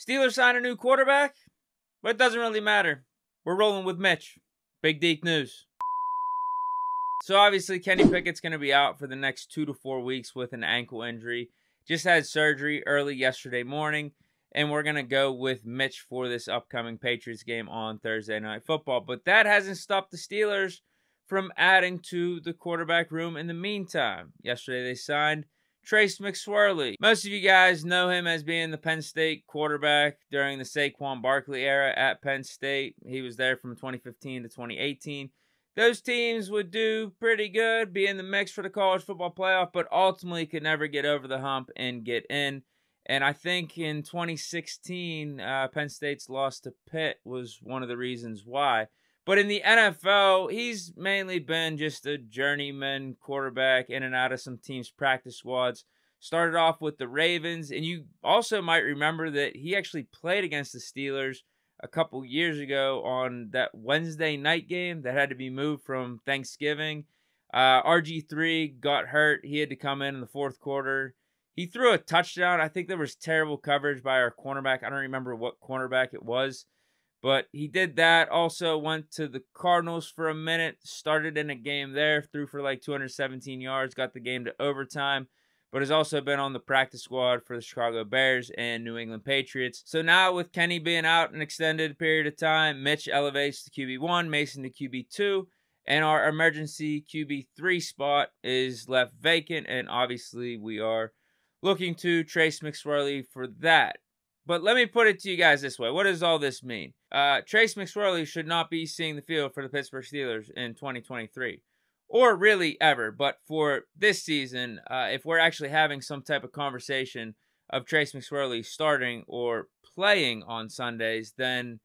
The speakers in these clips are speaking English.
Steelers sign a new quarterback, but it doesn't really matter. We're rolling with Mitch. Big Deke news. So obviously Kenny Pickett's going to be out for the next 2 to 4 weeks with an ankle injury. Just had surgery early yesterday morning, and we're going to go with Mitch for this upcoming Patriots game on Thursday Night Football. But that hasn't stopped the Steelers from adding to the quarterback room in the meantime. Yesterday they signed McSorley. Most of you guys know him as being the Penn State quarterback during the Saquon Barkley era at Penn State. He was there from 2015 to 2018. Those teams would do pretty good, be in the mix for the college football playoff, but ultimately could never get over the hump and get in. And I think in 2016, Penn State's loss to Pitt was one of the reasons why. But in the NFL, he's mainly been just a journeyman quarterback in and out of some teams' practice squads. Started off with the Ravens, and you also might remember that he actually played against the Steelers a couple years ago on that Wednesday night game that had to be moved from Thanksgiving. RG3 got hurt. He had to come in the fourth quarter. He threw a touchdown. I think there was terrible coverage by our cornerback. I don't remember what cornerback it was. But he did that. Also went to the Cardinals for a minute. Started in a game there. Threw for like 217 yards. Got the game to overtime. But has also been on the practice squad for the Chicago Bears and New England Patriots. So now with Kenny being out an extended period of time, Mitch elevates to QB1, Mason to QB2. And our emergency QB3 spot is left vacant. And obviously we are looking to Trace McSorley for that. But let me put it to you guys this way. What does all this mean? Trace McSorley should not be seeing the field for the Pittsburgh Steelers in 2023. Or really ever. But for this season, if we're actually having some type of conversation of Trace McSorley starting or playing on Sundays, then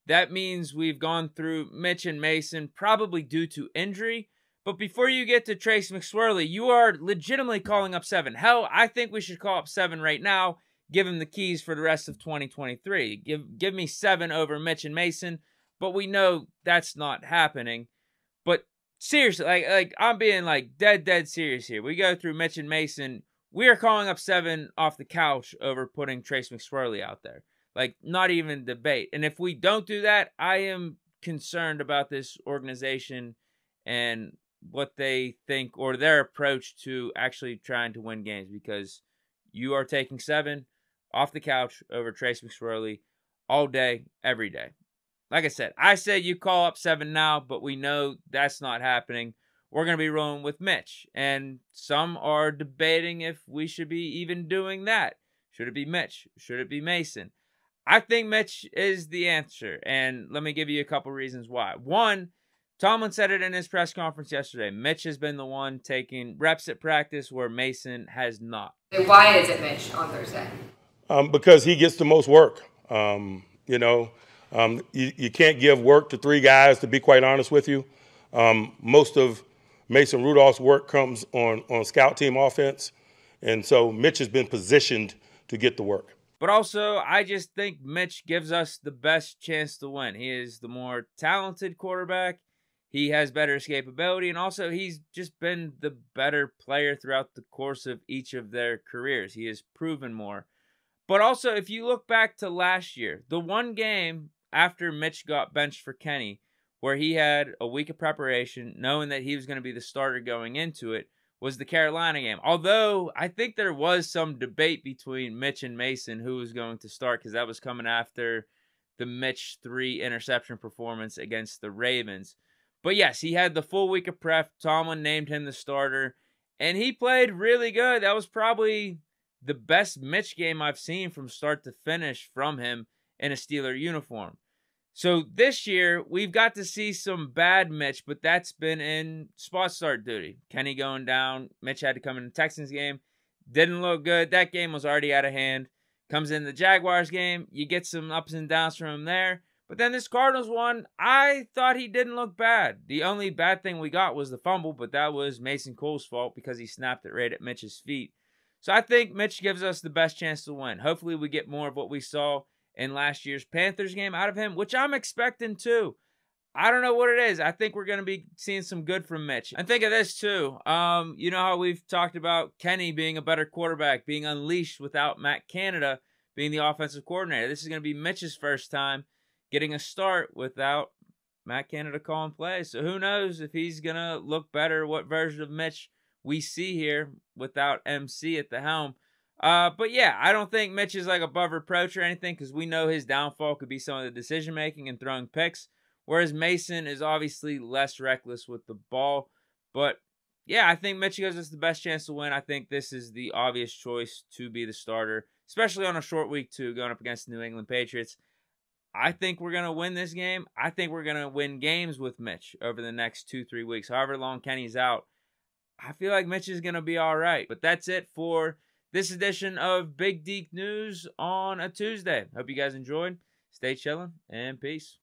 that means we've gone through Mitch and Mason, probably due to injury. But before you get to Trace McSorley, you are legitimately calling up 7. Hell, I think we should call up 7 right now. Give him the keys for the rest of 2023. Give me 7 over Mitch and Mason, but we know that's not happening. But seriously, like I'm being like dead serious here. We go through Mitch and Mason. We are calling up 7 off the couch over putting Trace McSorley out there. Like, not even debate. And if we don't do that, I am concerned about this organization and what they think or their approach to actually trying to win games, because you are taking 7 off the couch over Trace McSorley all day, every day. Like I said, I say you call up 7 now, but we know that's not happening. We're going to be rolling with Mitch. And some are debating if we should be even doing that. Should it be Mitch? Should it be Mason? I think Mitch is the answer. And let me give you a couple reasons why. One, Tomlin said it in his press conference yesterday. Mitch has been the one taking reps at practice where Mason has not. Why is it Mitch on Thursday? Because he gets the most work. You can't give work to 3 guys, to be quite honest with you. Most of Mason Rudolph's work comes on scout team offense. And so Mitch has been positioned to get the work. But also, I just think Mitch gives us the best chance to win. He is the more talented quarterback. He has better escapability, and also he's just been the better player throughout the course of each of their careers. He has proven more. But also, if you look back to last year, the one game after Mitch got benched for Kenny, where he had a week of preparation, knowing that he was going to be the starter going into it, was the Carolina game. Although, I think there was some debate between Mitch and Mason who was going to start, because that was coming after the Mitch 3 interception performance against the Ravens. But yes, he had the full week of prep. Tomlin named him the starter, and he played really good. That was probably the best Mitch game I've seen from start to finish from him in a Steeler uniform. So this year, we've got to see some bad Mitch, but that's been in spot start duty. Kenny going down. Mitch had to come in the Texans game. Didn't look good. That game was already out of hand. Comes in the Jaguars game. You get some ups and downs from him there. But then this Cardinals one, I thought he didn't look bad. The only bad thing we got was the fumble, but that was Mason Cole's fault because he snapped it right at Mitch's feet. So I think Mitch gives us the best chance to win. Hopefully we get more of what we saw in last year's Panthers game out of him, which I'm expecting too. I don't know what it is. I think we're going to be seeing some good from Mitch. And think of this too. You know how we've talked about Kenny being a better quarterback, being unleashed without Matt Canada, being the offensive coordinator. This is going to be Mitch's first time getting a start without Matt Canada calling plays. So who knows if he's going to look better, what version of Mitch we see here without MC at the helm. But yeah, I don't think Mitch is like above reproach or anything, because we know his downfall could be some of the decision-making and throwing picks, whereas Mason is obviously less reckless with the ball. But yeah, I think Mitch gives us the best chance to win. I think this is the obvious choice to be the starter, especially on a short week 2 going up against the New England Patriots. I think we're going to win this game. I think we're going to win games with Mitch over the next 2-3 weeks, however long Kenny's out. I feel like Mitch is going to be all right. But that's it for this edition of Big Deke News on a Tuesday. Hope you guys enjoyed. Stay chilling and peace.